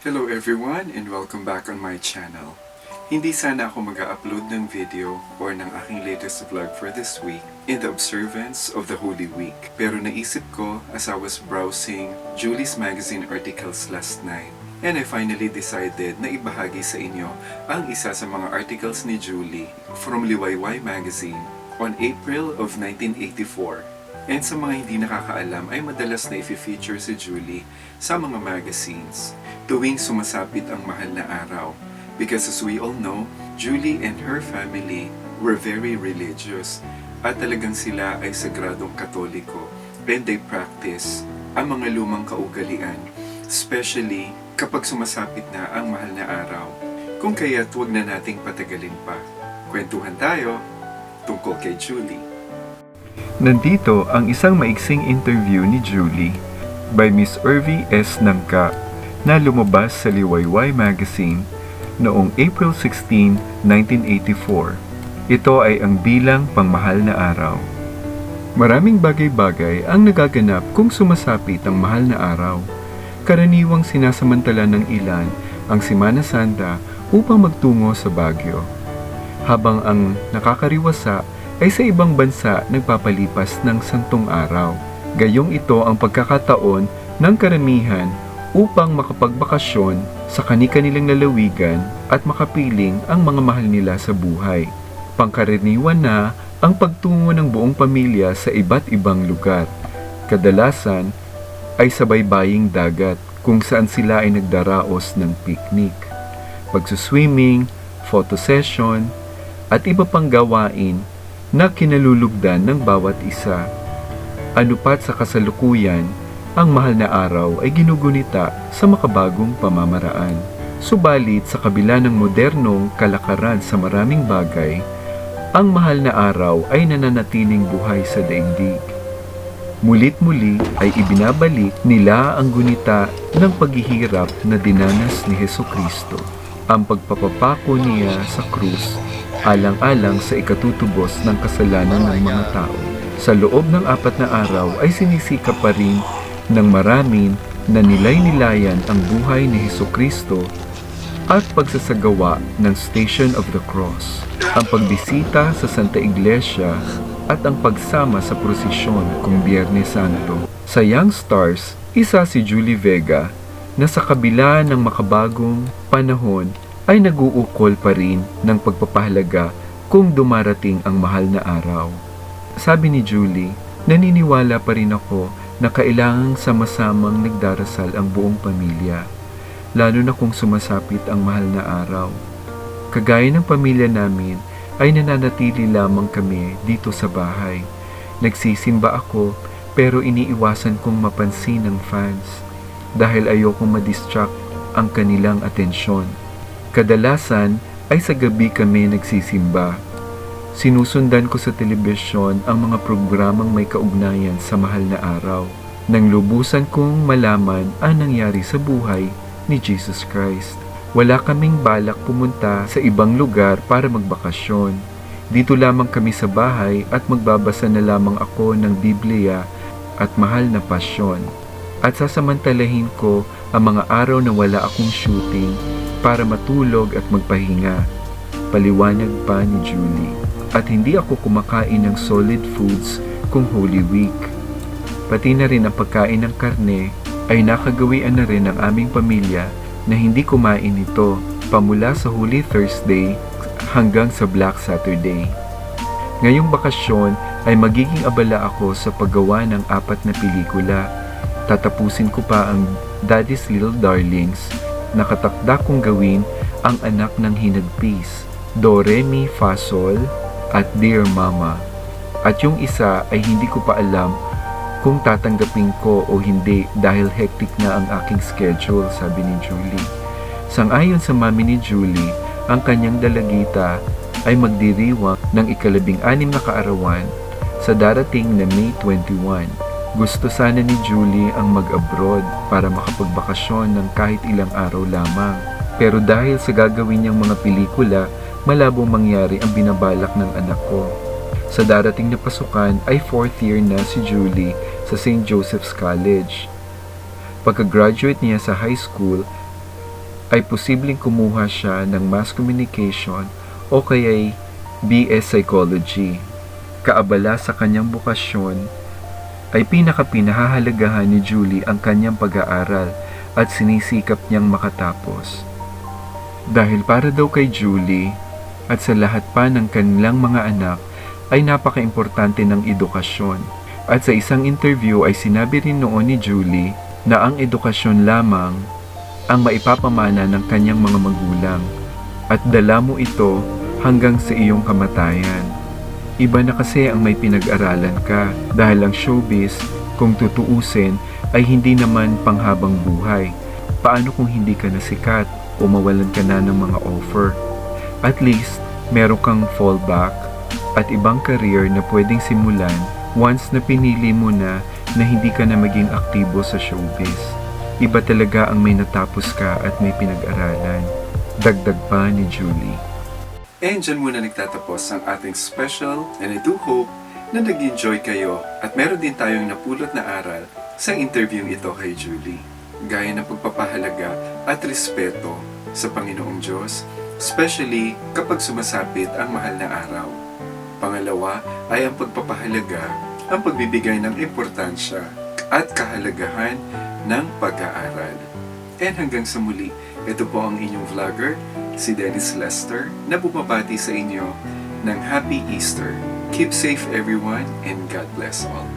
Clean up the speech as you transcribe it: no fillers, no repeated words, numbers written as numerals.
Hello everyone and welcome back on my channel. Hindi sana ako mag-upload ng video or ng aking latest vlog for this week in the observance of the Holy Week. Pero naisip ko as I was browsing Julie's magazine articles last night and I finally decided na ibahagi sa inyo ang isa sa mga articles ni Julie from Liwayway magazine on April of 1984. And sa mga hindi nakakaalam ay madalas na i-feature si Julie sa mga magazines tuwing sumasapit ang mahal na araw. Because as we all know, Julie and her family were very religious at talagang sila ay sagradong Katoliko and they practice ang mga lumang kaugalian, especially kapag sumasapit na ang mahal na araw. Kung kaya't huwag na nating patagalin pa. Kwentuhan tayo tungkol kay Julie. Nandito ang isang maiksing interview ni Julie by Miss Irvie S. Nangka na lumabas sa Liwayway magazine noong April 16, 1984. Ito ay ang bilang pangmahal na araw. Maraming bagay-bagay ang nagaganap kung sumasapit ang mahal na araw. Karaniwang sinasamantala ng ilan ang Semana Santa upang magtungo sa Baguio. Habang ang nakakariwasa ay sa ibang bansa nagpapalipas ng santong araw. Gayong ito ang pagkakataon ng karamihan upang makapagbakasyon sa kani-kanilang lalawigan at makapiling ang mga mahal nila sa buhay. Pangkaraniwan na ang pagtungo ng buong pamilya sa iba't ibang lugar. Kadalasan ay sa baybaying dagat kung saan sila ay nagdaraos ng picnic, pagsuswimming, photo session, at iba pang gawain na kinalulugdan ng bawat isa. Anupat sa kasalukuyan, ang mahal na araw ay ginugunita sa makabagong pamamaraan. Subalit sa kabila ng modernong kalakaran sa maraming bagay, ang mahal na araw ay nananatiling buhay sa daigdig. Mulit-muli ay ibinabalik nila ang gunita ng paghihirap na dinanas ni Hesukristo, ang pagpapapako niya sa krus alang-alang sa ikatutubos ng kasalanan ng mga tao. Sa loob ng 4 na araw ay sinisikap pa rin ng maraming na nilay-nilayan ang buhay ni Hesukristo at pagsasagawa ng Station of the Cross, ang pagbisita sa Santa Iglesia at ang pagsama sa prosesyon kung Biyernes Santo. Sa Young Stars, isa si Julie Vega na sa kabila ng makabagong panahon ay naguukol pa rin ng pagpapahalaga kung dumarating ang mahal na araw. Sabi ni Julie, naniniwala pa rin ako na kailangang sama-samang nagdarasal ang buong pamilya, lalo na kung sumasapit ang mahal na araw. Kagaya ng pamilya namin, ay nananatili lamang kami dito sa bahay. Nagsisimba ako pero iniiwasan kong mapansin ng fans dahil ayokong ma-distract ang kanilang atensyon. Kadalasan ay sa gabi kami nagsisimba. Sinusundan ko sa telebisyon ang mga programang may kaugnayan sa mahal na araw. Nang lubusan kong malaman ang nangyari sa buhay ni Jesus Christ. Wala kaming balak pumunta sa ibang lugar para magbakasyon. Dito lamang kami sa bahay at magbabasa na lamang ako ng Biblia at mahal na pasyon. At sasamantalahin ko ang mga araw na wala akong shooting para matulog at magpahinga, paliwanag pa ni Julie. At hindi ako kumakain ng solid foods kung Holy Week. Pati na rin ang pagkain ng karne ay nakagawian na rin ng aming pamilya na hindi kumain ito pamula sa Holy Thursday hanggang sa Black Saturday. Ngayong bakasyon ay magiging abala ako sa paggawa ng 4 na pelikula. Tatapusin ko pa ang Daddy's Little Darlings. Nakatakda kong gawin ang Anak ng Hinagpis, Do, Re, Mi, Fa, Sol, at Dear Mama. At yung isa ay hindi ko pa alam kung tatanggapin ko o hindi dahil hectic na ang aking schedule, sabi ni Julie. Sang-ayon sa mami ni Julie, ang kanyang dalagita ay magdiriwang ng ika-16 na kaarawan sa darating na May 21. Gusto sana ni Julie ang mag-abroad para makapagbakasyon ng kahit ilang araw lamang. Pero dahil sa gagawin niyang mga pelikula, malabong mangyari ang binabalak ng anak ko. Sa darating na pasukan ay 4th year na si Julie sa St. Joseph's College. Pagka-graduate niya sa high school, ay posibleng kumuha siya ng Mass Communication o kaya'y BS Psychology. Kaabala sa kanyang bukasyon, ay pinakahahalagahan ni Julie ang kanyang pag-aaral at sinisikap niyang makatapos. Dahil para daw kay Julie at sa lahat pa ng kanilang mga anak ay napaka-importante ng edukasyon. At sa isang interview ay sinabi rin noon ni Julie na ang edukasyon lamang ang maipapamana ng kanyang mga magulang at dala mo ito hanggang sa iyong kamatayan. Iba na kasi ang may pinag-aralan ka dahil ang showbiz, kung tutuusin, ay hindi naman panghabang buhay. Paano kung hindi ka na sikat o mawalan ka na ng mga offer? At least, meron kang fallback at ibang career na pwedeng simulan once na pinili mo na hindi ka na maging aktibo sa showbiz. Iba talaga ang may natapos ka at may pinag-aralan. Dagdag pa ni Julie. And dyan muna nagtatapos ang ating special, and I do hope na nag-enjoy kayo at meron din tayong napulot na aral sa interview ito kay Julie. Gaya ng pagpapahalaga at respeto sa Panginoong Diyos, especially kapag sumasapit ang mahal na araw. Pangalawa ay ang pagpapahalaga, ang pagbibigay ng importansya at kahalagahan ng pag-aaral. And hanggang sa muli, ito po ang inyong vlogger, si Dennis Lester, na bumabati sa inyo ng Happy Easter. Keep safe everyone and God bless all.